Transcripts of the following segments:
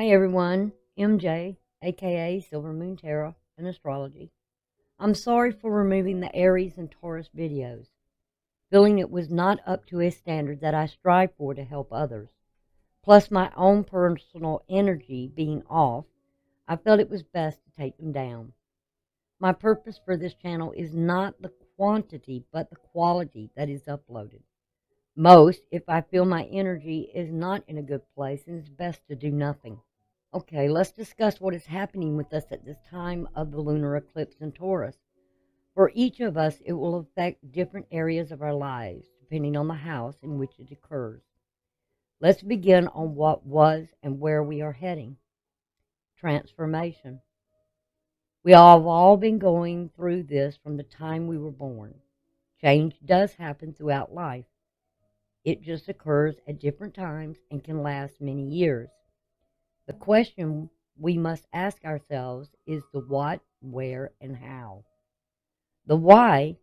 Hi everyone, MJ, aka Silver Moon Tarot and Astrology. I'm sorry for removing the Aries and Taurus videos, feeling it was not up to a standard that I strive for to help others. Plus my own personal energy being off, I felt it was best to take them down. My purpose for this channel is not the quantity, but the quality that is uploaded. Most, if I feel my energy is not in a good place, and it's best to do nothing. Okay, let's discuss what is happening with us at this time of the lunar eclipse in Taurus. For each of us, it will affect different areas of our lives, depending on the house in which it occurs. Let's begin on what was and where we are heading. Transformation. We have all been going through this from the time we were born. Change does happen throughout life. It just occurs at different times and can last many years. The question we must ask ourselves is the what, where, and how. The why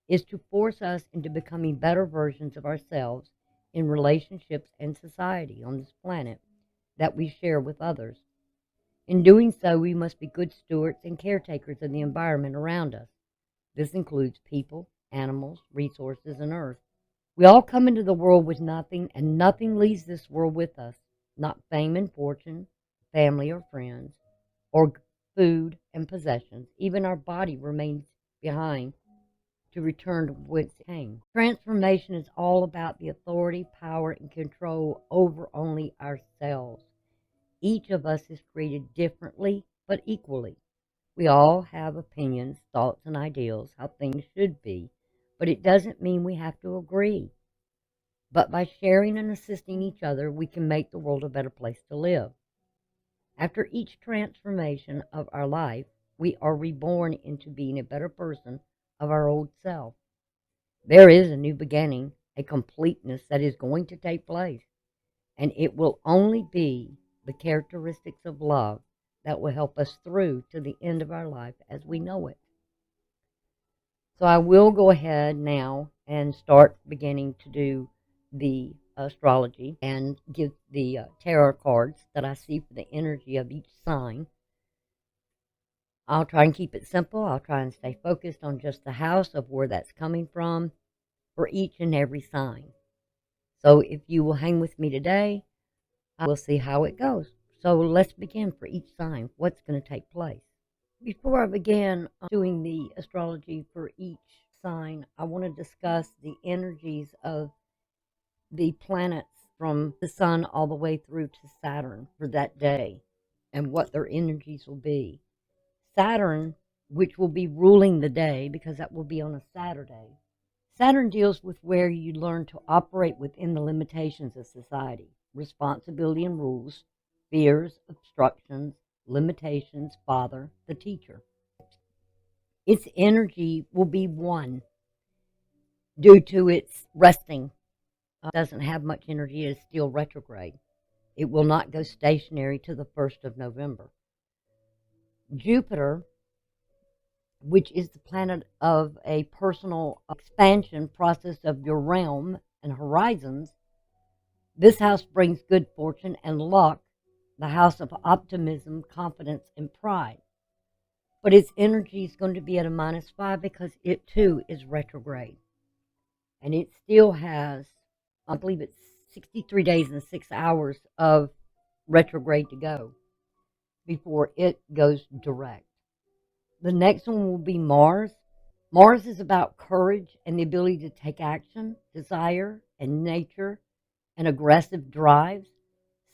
is to force us into becoming better versions of ourselves in relationships and society on this planet that we share with others. In doing so, we must be good stewards and caretakers of the environment around us. This includes people, animals, resources, and earth. We all come into the world with nothing, and nothing leaves this world with us, not fame and fortune, family or friends, or food and possessions. Even our body remains behind to return to whence it came. Transformation is all about the authority, power, and control over only ourselves. Each of us is created differently but equally. We all have opinions, thoughts, and ideals how things should be, but it doesn't mean we have to agree. But by sharing and assisting each other, we can make the world a better place to live. After each transformation of our life, we are reborn into being a better person of our old self. There is a new beginning, a completeness that is going to take place, and it will only be the characteristics of love that will help us through to the end of our life as we know it. So I will go ahead now and start beginning to do the astrology and give the tarot cards that I see for the energy of each sign. I'll try and keep it simple. I'll try and stay focused on just the house of where that's coming from for each and every sign. So if you will hang with me today, we'll see how it goes. So let's begin for each sign. What's going to take place? Before I begin doing the astrology for each sign, I want to discuss the energies of the planets from the sun all the way through to Saturn for that day and what their energies will be. Saturn, which will be ruling the day because that will be on a Saturday. Saturn deals with where you learn to operate within the limitations of society, responsibility and rules, fears, obstructions, limitations, father, the teacher. Its energy will be one due to its resting. It doesn't have much energy. It is still retrograde. It will not go stationary to the 1st of November. Jupiter, which is the planet of a personal expansion process of your realm and horizons, this house brings good fortune and luck, the house of optimism, confidence, and pride. But its energy is going to be at a -5 because it too is retrograde. And it still has, I believe it's 63 days and 6 hours of retrograde to go before it goes direct. The next one will be Mars. Mars is about courage and the ability to take action, desire, and nature, and aggressive drives.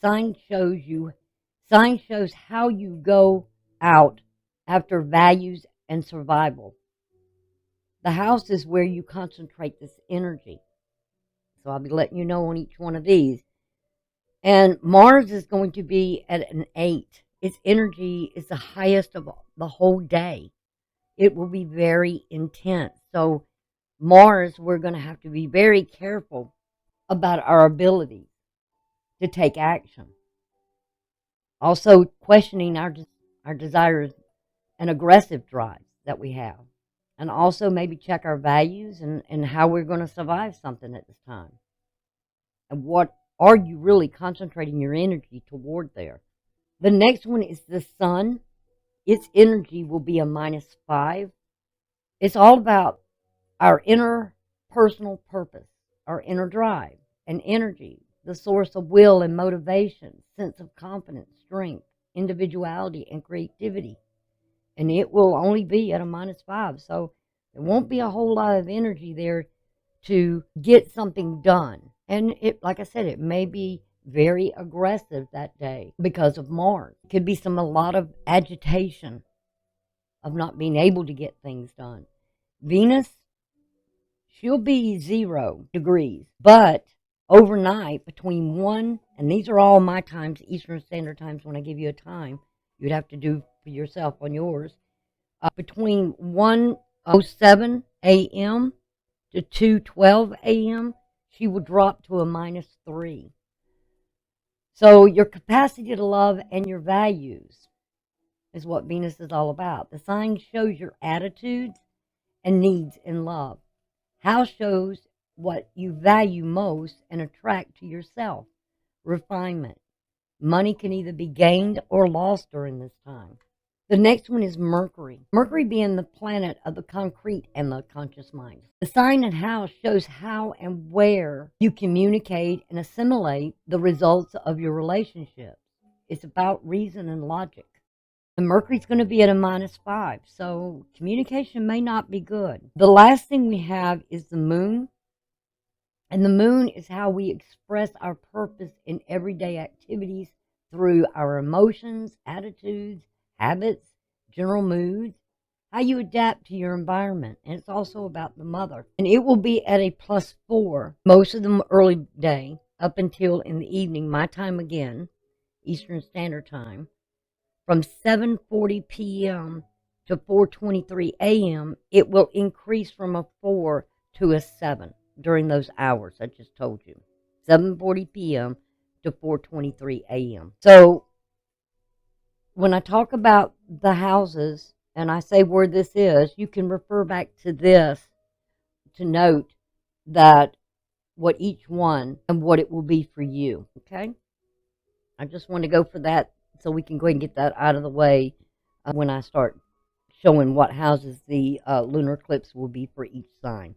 Sign shows how you go out after values and survival. The house is where you concentrate this energy. So I'll be letting you know on each one of these. And Mars is going to be at an 8. Its energy is the highest of the whole day. It will be very intense. So Mars, we're going to have to be very careful about our ability to take action. Also questioning our desires and aggressive drives that we have. And also maybe check our values and how we're going to survive something at this time. And what are you really concentrating your energy toward there? The next one is the sun. Its energy will be a -5. It's all about our inner personal purpose, our inner drive and energy, the source of will and motivation, sense of confidence, strength, individuality, and creativity. And it will only be at a -5. So there won't be a whole lot of energy there to get something done. And it, like I said, it may be very aggressive that day because of Mars. It could be a lot of agitation of not being able to get things done. Venus, she'll be 0 degrees, but overnight between 1, and these are all my times, Eastern Standard Times, when I give you a time, you'd have to do for yourself on yours, between 1:07 a.m. to 2:12 a.m., she will drop to a -3. So your capacity to love and your values is what Venus is all about. The sign shows your attitudes and needs in love. House shows what you value most and attract to yourself. Refinement. Money can either be gained or lost during this time. The next one is Mercury. Mercury being the planet of the concrete and the conscious mind. The sign and house shows how and where you communicate and assimilate the results of your relationships. It's about reason and logic. And Mercury's going to be at a -5, so communication may not be good. The last thing we have is the moon. And the moon is how we express our purpose in everyday activities through our emotions, attitudes, habits, general moods, how you adapt to your environment. And it's also about the mother. And it will be at a +4 most of the early day up until in the evening, my time again, Eastern Standard Time. From 7:40 p.m. to 4:23 a.m., it will increase from a 4 to a 7 during those hours I just told you. 7:40 p.m. to 4:23 a.m. So when I talk about the houses and I say where this is, you can refer back to this to note that what each one and what it will be for you. Okay? I just want to go for that so we can go ahead and get that out of the way when I start showing what houses the lunar eclipse will be for each sign.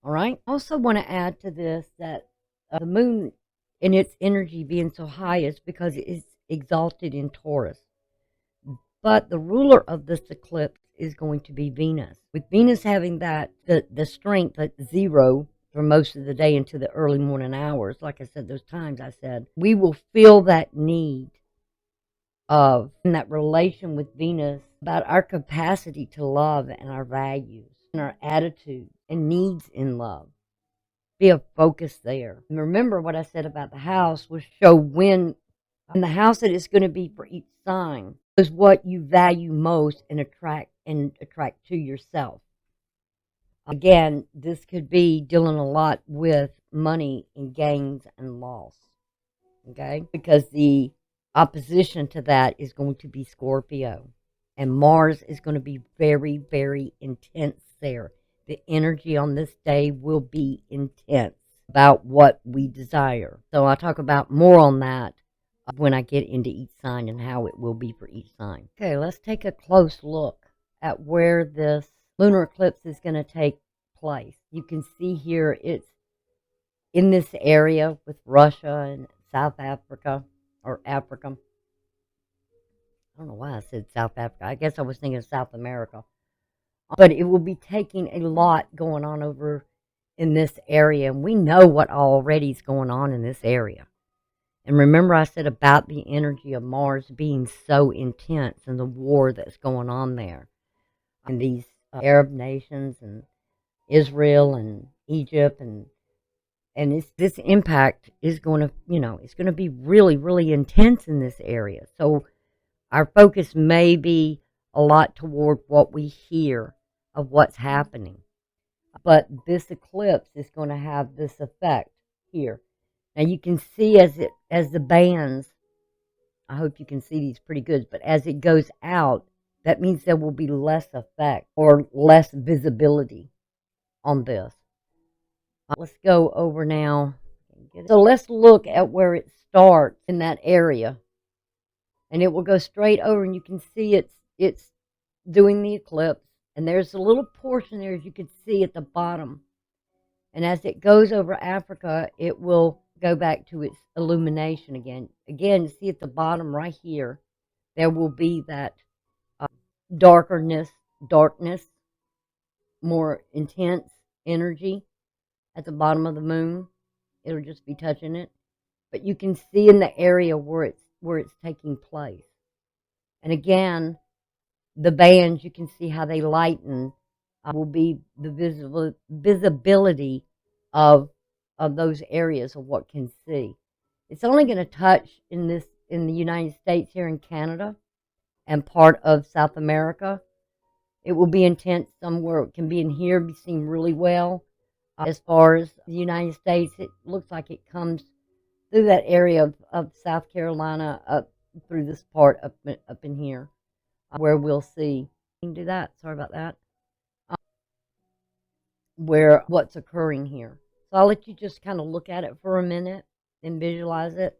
All right. I also want to add to this that the moon in its energy being so high is because it's exalted in Taurus. But the ruler of this eclipse is going to be Venus. With Venus having the strength at 0 for most of the day into the early morning hours, like I said, those times I said, we will feel that need of in that relation with Venus about our capacity to love and our values and our attitude and needs in love. Be a focus there. And remember what I said about the house will show when the house that is going to be for each sign is what you value most and attract to yourself. Again, this could be dealing a lot with money and gains and loss. Okay? Because the opposition to that is going to be Scorpio. And Mars is going to be very, very intense there. The energy on this day will be intense about what we desire. So I'll talk about more on that when I get into each sign and how it will be for each sign. Okay, let's take a close look at where this lunar eclipse is going to take place. You can see here it's in this area with Russia and South Africa, or Africa. I don't know why I said South Africa. I guess I was thinking of South America. But it will be taking a lot going on over in this area. And we know what already is going on in this area. And remember I said about the energy of Mars being so intense and the war that's going on there. And these Arab nations and Israel and Egypt and this impact is going to, it's going to be really, really intense in this area. So our focus may be a lot toward what we hear of what's happening. But this eclipse is going to have this effect here. Now you can see as the bands, I hope you can see these pretty good, but as it goes out, that means there will be less effect or less visibility on this. Let's go over now. So let's look at where it starts in that area. and it will go straight over, and you can see it's doing the eclipse, and there's a little portion there, as you can see at the bottom, and as it goes over Africa, it will go back to its illumination again. Again, you see at the bottom right here, there will be that uh, darkness, more intense energy at the bottom of the moon. It'll just be touching it, but you can see in the area where it's taking place. And again, the bands, you can see how they lighten, will be the visibility of those areas of what can see. It's only going to touch in the United States, here in Canada, and part of South America. It will be intense somewhere. It can be in here, be seen really well. As far as the United States, it looks like it comes through that area of South Carolina up through this part up in here, where we'll see. You can do that. Sorry about that. Where what's occurring here. So I'll let you just kind of look at it for a minute and visualize it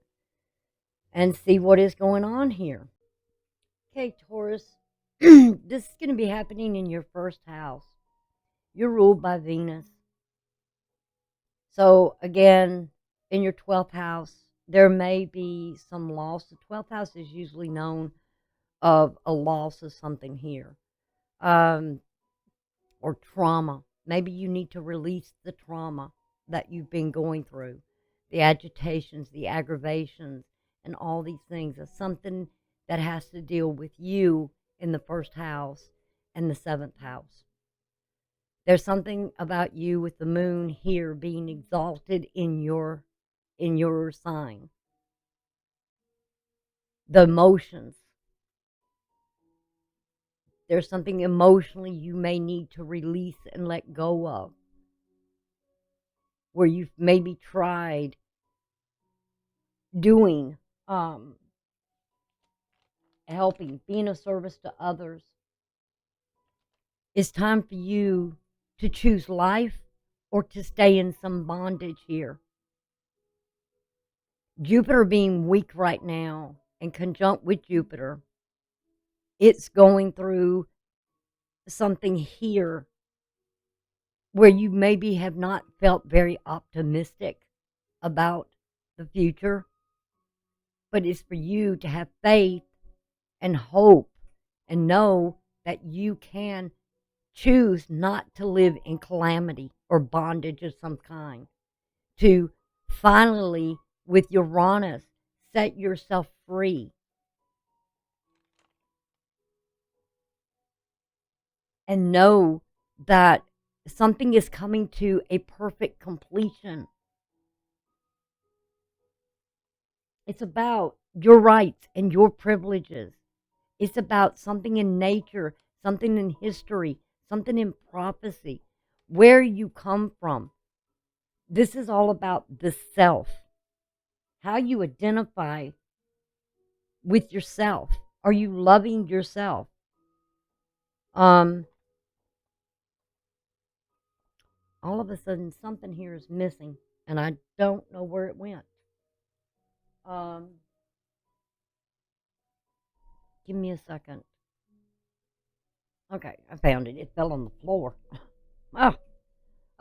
and see what is going on here. Okay, Taurus, this is going to be happening in your first house. You're ruled by Venus. So again, in your 12th house, there may be some loss. The 12th house is usually known of a loss of something here, or trauma. Maybe you need to release the trauma that you've been going through, the agitations, the aggravations, and all these things. It's something that has to deal with you in the first house and the 7th house. There's something about you with the moon here being exalted in your sign. The emotions. There's something emotionally you may need to release and let go of, where you've maybe tried doing, helping, being of service to others. It's time for you to choose life or to stay in some bondage here. Jupiter being weak right now and conjunct with Jupiter, it's going through something here where you maybe have not felt very optimistic about the future, but it's for you to have faith and hope and know that you can choose not to live in calamity or bondage of some kind, to finally, with Uranus, set yourself free and know that something is coming to a perfect completion. It's about your rights and your privileges. It's about something in nature, something in history, something in prophecy, where you come from. This is all about the self, how you identify with yourself. Are you loving yourself? All of a sudden, something here is missing, and I don't know where it went. Give me a second. Okay, I found it. It fell on the floor. Oh,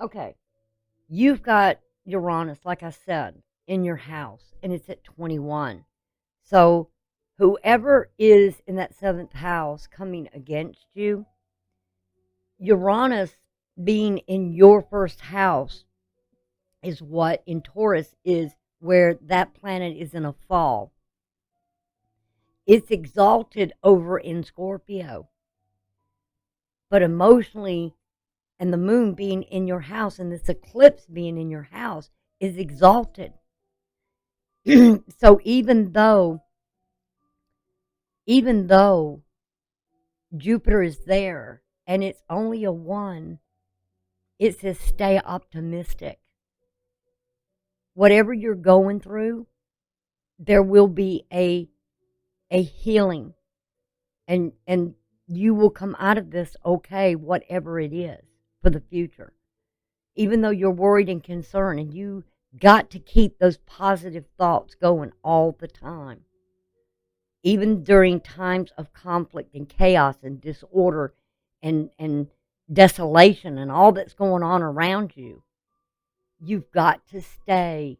okay. You've got Uranus, like I said, in your house, and it's at 21. So whoever is in that 7th house coming against you, Uranus being in your first house is what in Taurus is where that planet is in a fall. It's exalted over in Scorpio. But emotionally, and the moon being in your house and this eclipse being in your house is exalted. So even though Jupiter is there and it's only a 1, it says stay optimistic. Whatever you're going through, there will be a healing, and you will come out of this okay, whatever it is for the future. Even though you're worried and concerned, and you got to keep those positive thoughts going all the time. even during times of conflict and chaos and disorder and desolation and all that's going on around you, you've got to stay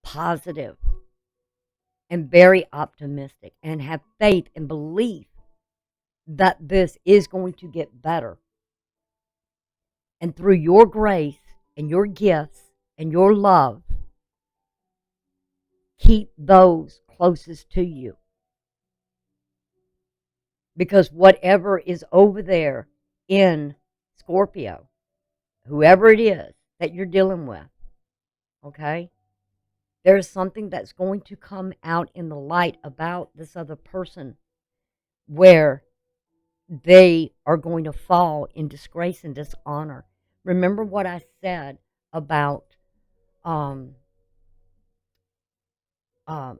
positive and very optimistic and have faith and belief that this is going to get better. And through your grace and your gifts and your love, keep those closest to you. Because whatever is over there in Scorpio, whoever it is that you're dealing with, okay, there's something that's going to come out in the light about this other person where they are going to fall in disgrace and dishonor. Remember what I said about um, um,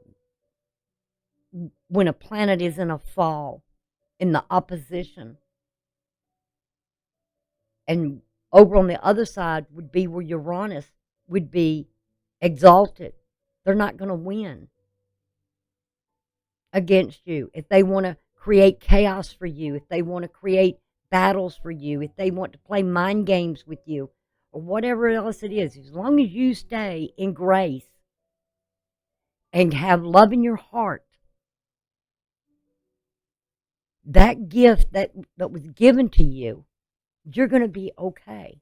when a planet is in a fall, in the opposition, and over on the other side would be where Uranus would be exalted. They're not going to win against you. If they want to create chaos for you, if they want to create battles for you, if they want to play mind games with you, or whatever else it is, as long as you stay in grace and have love in your heart, that gift that was given to you, you're going to be okay.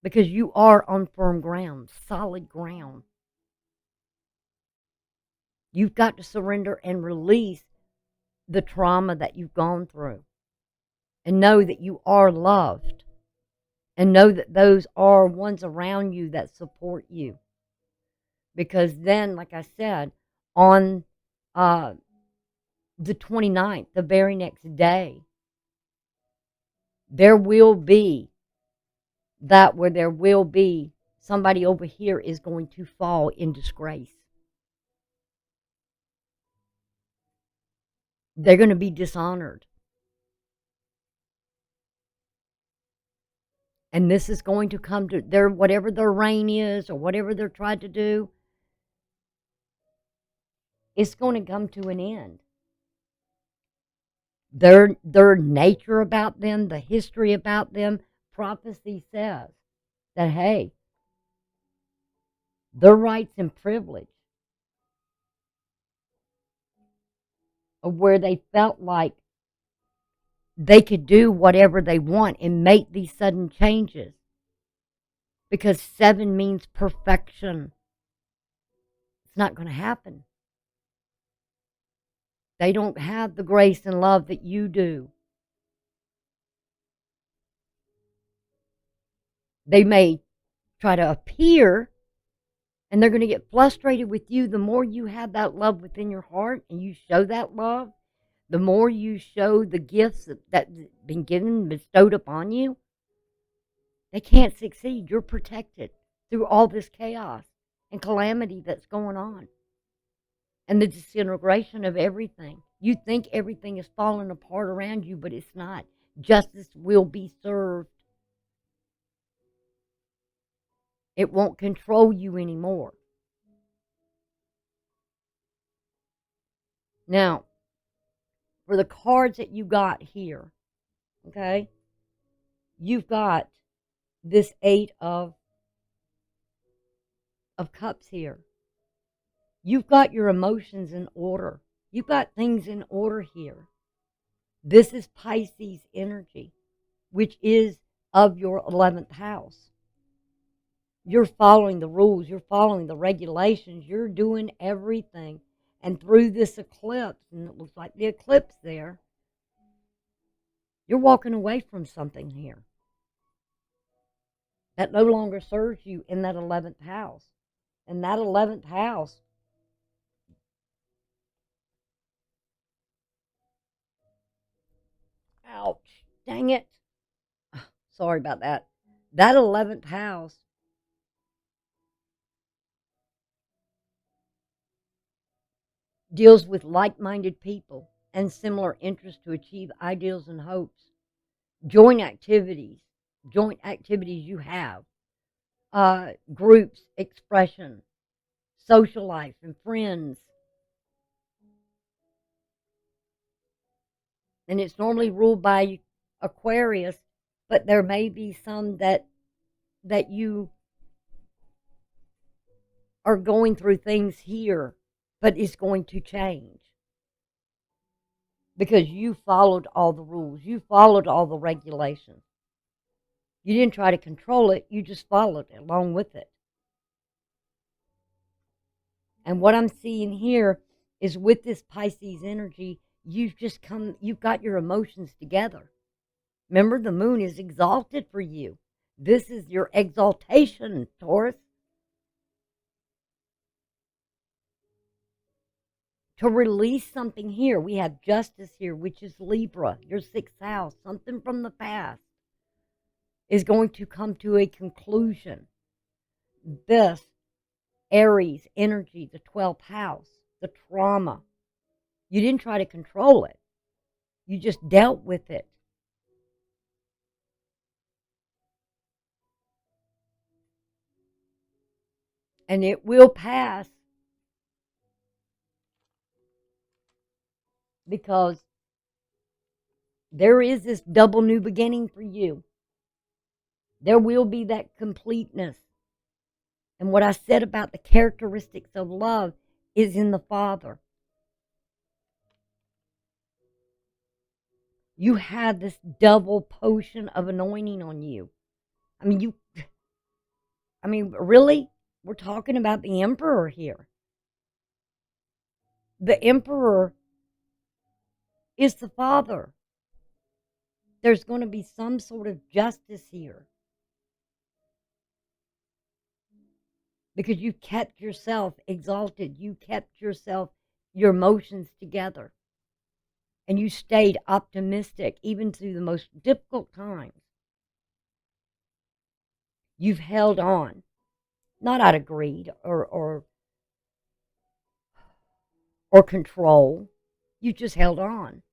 Because you are on firm ground, solid ground. You've got to surrender and release the trauma that you've gone through and know that you are loved and know that those are ones around you that support you. Because then, like I said, on the 29th, the very next day, there will be that where there will be somebody over here is going to fall in disgrace. They're going to be dishonored. And this is going to come to their, whatever their reign is or whatever they're trying to do, it's going to come to an end. Their nature about them, the history about them, prophecy says that, hey, their rights and privilege of where they felt like they could do whatever they want and make these sudden changes. Because 7 means perfection. It's not going to happen. They don't have the grace and love that you do. They may try to appear, and they're going to get frustrated with you. The more you have that love within your heart and you show that love, the more you show the gifts that's been given, bestowed upon you, they can't succeed. You're protected through all this chaos and calamity that's going on and the disintegration of everything. You think everything is falling apart around you, but it's not. Justice will be served. It won't control you anymore. Now, for the cards that you got here, okay, you've got this 8 of cups here. You've got your emotions in order. You've got things in order here. This is Pisces energy, which is of your 11th house. You're following the rules. You're following the regulations. You're doing everything. And through this eclipse, and it looks like the eclipse there, you're walking away from something here that no longer serves you in that 11th house. And that 11th house, ouch, dang it. Sorry about that. That 11th house deals with like-minded people and similar interests to achieve ideals and hopes. Joint activities you have, groups, expression, social life, and friends. and it's normally ruled by Aquarius, but there may be some that you are going through things here, but it's going to change because you followed all the rules, you followed all the regulations. You didn't try to control it, you just followed it along with it. And what I'm seeing here is with this Pisces energy, you've got your emotions together. Remember, the moon is exalted for you. This is your exaltation, Taurus. To release something here, we have justice here, which is Libra, your sixth house. Something from the past is going to come to a conclusion. This Aries energy, the 12th house, the trauma. You didn't try to control it. You just dealt with it. And it will pass because there is this double new beginning for you. There will be that completeness. And what I said about the characteristics of love is in the Father. You have this double potion of anointing on you. Really? We're talking about the Emperor here. The Emperor is the Father. There's going to be some sort of justice here. Because you kept yourself exalted. You kept your emotions together. And you stayed optimistic even through the most difficult times. You've held on, not out of greed or control. You just held on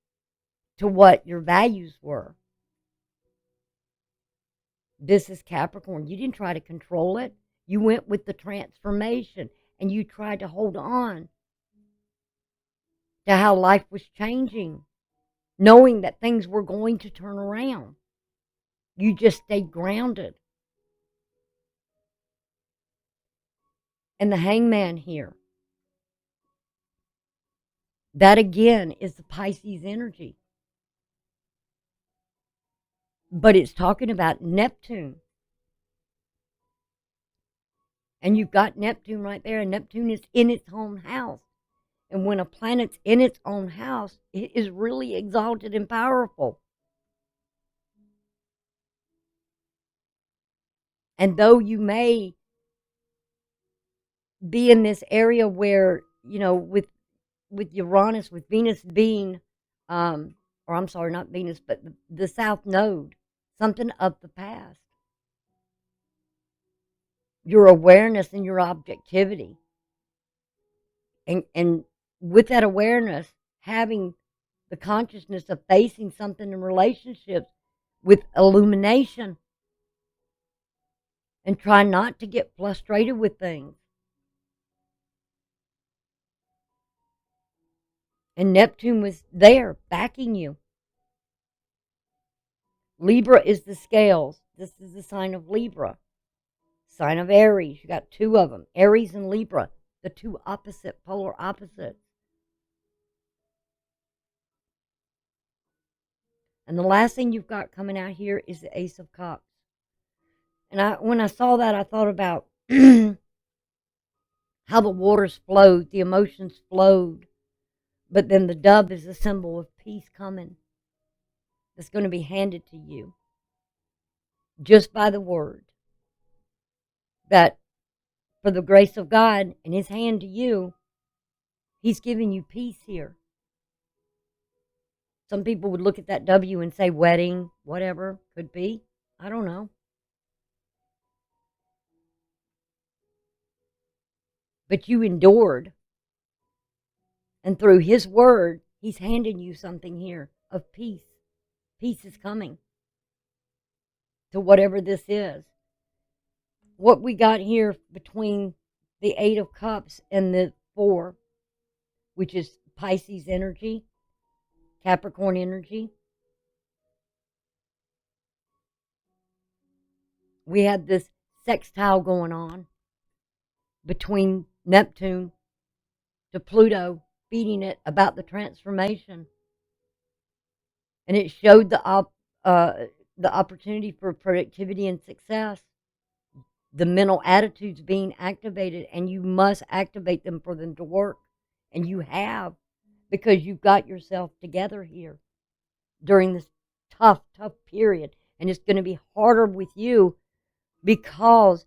to what your values were. This is Capricorn. You didn't try to control it. You went with the transformation and you tried to hold on to how life was changing, knowing that things were going to turn around. You just stayed grounded. And the Hangman here, that again is the Pisces energy. But it's talking about Neptune. And you've got Neptune right there, and Neptune is in its own house. And when a planet's in its own house, it is really exalted and powerful. And though you may be in this area where, with Uranus, with Venus being, or I'm sorry, not Venus, but the South Node, something of the past. Your awareness and your objectivity. And with that awareness, having the consciousness of facing something in relationships with illumination. And try not to get frustrated with things. And Neptune was there backing you. Libra is the scales. This is the sign of Libra. Sign of Aries. You got two of them. Aries and Libra. The two polar opposites. And the last thing you've got coming out here is the Ace of Cups. And when I saw that, I thought about how the waters flowed, the emotions flowed. But then the dove is a symbol of peace coming. That's going to be handed to you. Just by the word. That for the grace of God and his hand to you, he's giving you peace here. Some people would look at that W and say wedding, whatever, could be. I don't know. But you endured. And through his word, he's handing you something here of peace. Peace is coming to whatever this is. What we got here between the Eight of Cups and the 4, which is Pisces energy, Capricorn energy. We had this sextile going on between Neptune to Pluto, feeding it about the transformation. And it showed the opportunity for productivity and success, the mental attitudes being activated, and you must activate them for them to work. And you have, because you've got yourself together here during this tough period. And it's going to be harder with you because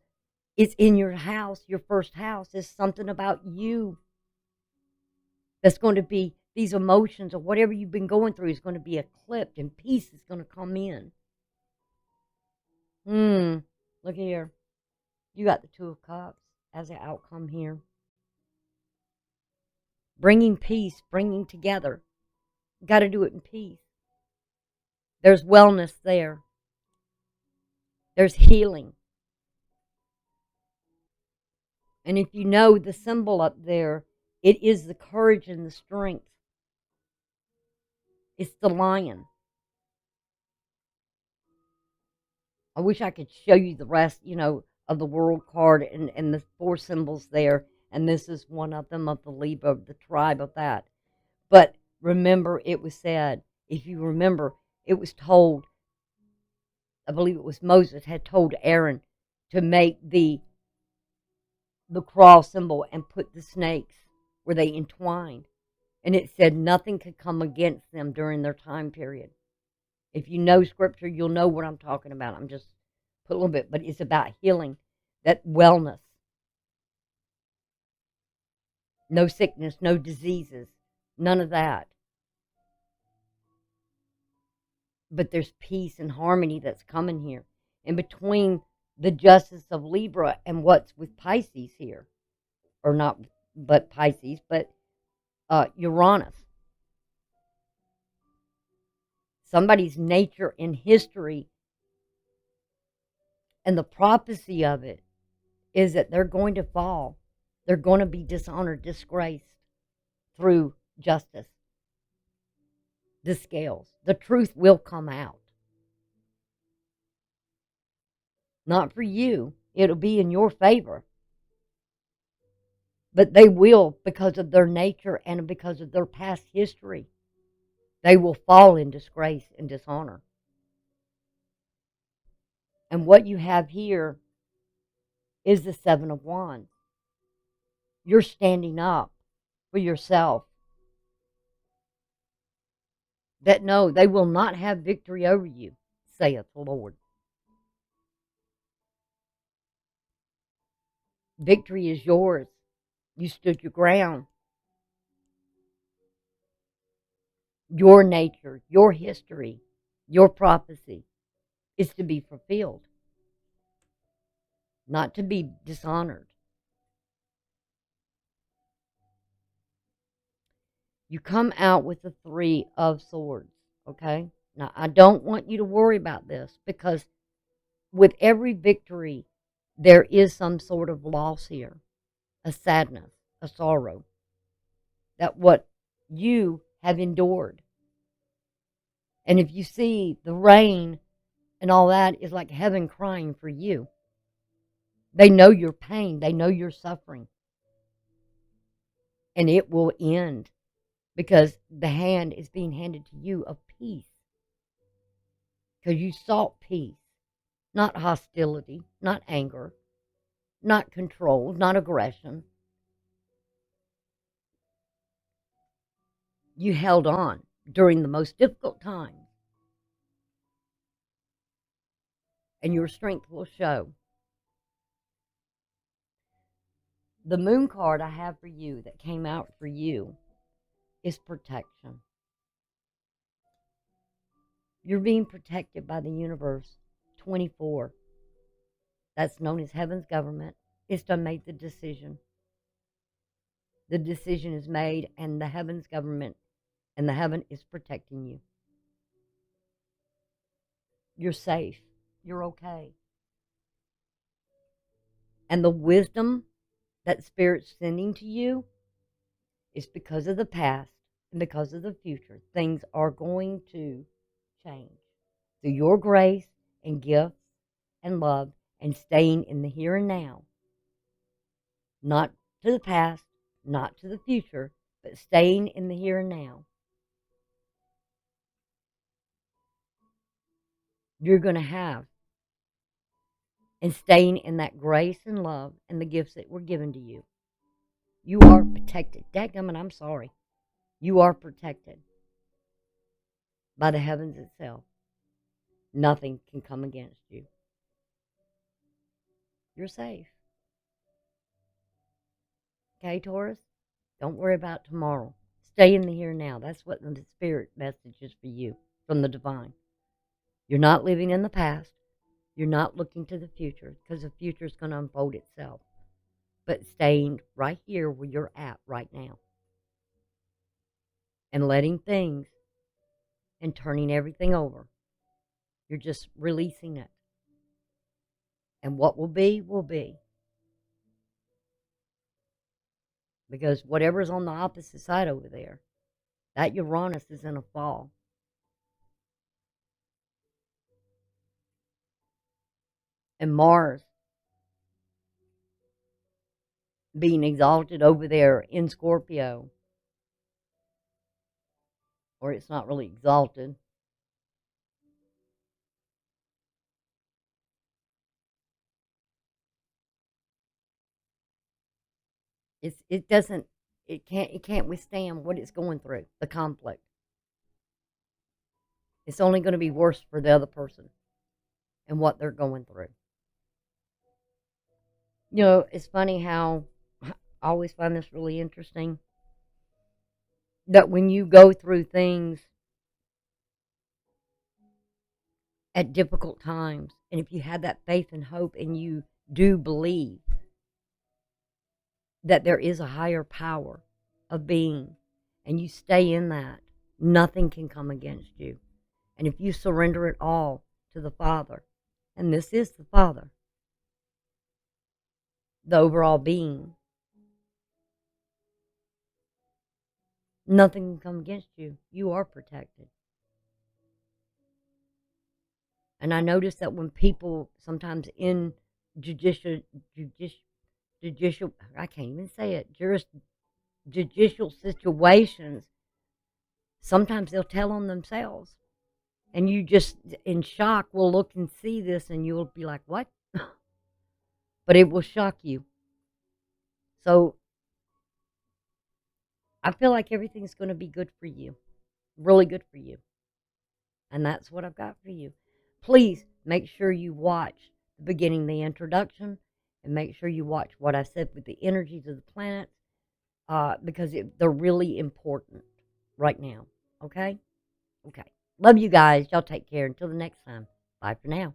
it's in your house. Your first house is something about you that's going to be, these emotions or whatever you've been going through is going to be eclipsed, and peace is going to come in. Look here. You got the Two of Cups as the outcome here. Bringing peace, bringing together. Got to do it in peace. There's wellness there. There's healing. And if you know the symbol up there, it is the courage and the strength. It's the lion. I wish I could show you the rest, of the world card and the four symbols there. And this is one of them, of the Libra, the tribe of that. But remember, it was said, if you remember, it was told, I believe it was Moses had told Aaron to make the cross symbol and put the snakes where they entwined. And it said nothing could come against them during their time period. If you know scripture, you'll know what I'm talking about. I'm just put a little bit, but it's about healing, that wellness. No sickness, no diseases, none of that. But there's peace and harmony that's coming here. In between the justice of Libra and what's with Pisces here. Or not but Pisces, but Uranus. Somebody's nature in history, and the prophecy of it is that they're going to fall. They're going to be dishonored, disgraced through justice. The scales. The truth will come out. Not for you. It'll be in your favor. But they will, because of their nature and because of their past history. They will fall in disgrace and dishonor. And what you have here is the Seven of Wands. You're standing up for yourself. That no, they will not have victory over you, saith the Lord. Victory is yours. You stood your ground. Your nature, your history, your prophecy is to be fulfilled, not to be dishonored. You come out with the Three of Swords, okay? Now, I don't want you to worry about this, because with every victory, there is some sort of loss here, a sadness, a sorrow, that what you have endured. And if you see the rain and all that is like heaven crying for you. They know your pain. They know your suffering. And it will end, because the hand is being handed to you of peace. Because you sought peace, not hostility, not anger, not control, not aggression. You held on during the most difficult times. And your strength will show. The moon card I have for you that came out for you is protection. You're being protected by the universe 24. That's known as heaven's government. It's done made the decision. The decision is made, and the heaven's government and the heaven is protecting you. You're safe. You're okay. And the wisdom that Spirit's sending to you is because of the past. and because of the future, things are going to change. Through your grace and gifts and love and staying in the here and now, not to the past, not to the future, but staying in the here and now, you're going to have, and staying in that grace and love and the gifts that were given to you. You are protected. Dadgummit, I'm sorry. You are protected by the heavens itself. Nothing can come against you. You're safe. Okay, Taurus? Don't worry about tomorrow. Stay in the here and now. That's what the spirit message is for you from the divine. You're not living in the past. You're not looking to the future because the future is going to unfold itself. But staying right here where you're at right now and letting things and turning everything over. You're just releasing it. And what will be, will be. Because whatever's on the opposite side over there, that Uranus is in a fall. And Mars being exalted over there in Scorpio, or it's not really exalted. It can't withstand what it's going through, the conflict. It's only going to be worse for the other person and what they're going through. You know, it's funny how I always find this really interesting that when you go through things at difficult times, and if you have that faith and hope and you do believe that there is a higher power of being, and you stay in that, nothing can come against you. And if you surrender it all to the Father, and this is the Father, the overall being, nothing can come against you. You are protected. And I notice that when people sometimes in judicial, I can't even say it, judicial situations, sometimes they'll tell on themselves. And you just, in shock, will look and see this and you'll be like, what? But it will shock you. So I feel like everything's going to be good for you, really good for you. And that's what I've got for you. Please make sure you watch the beginning, the introduction, and make sure you watch what I said with the energies of the planets, because they're really important right now. Okay? Okay. Love you guys. Y'all take care. Until the next time. Bye for now.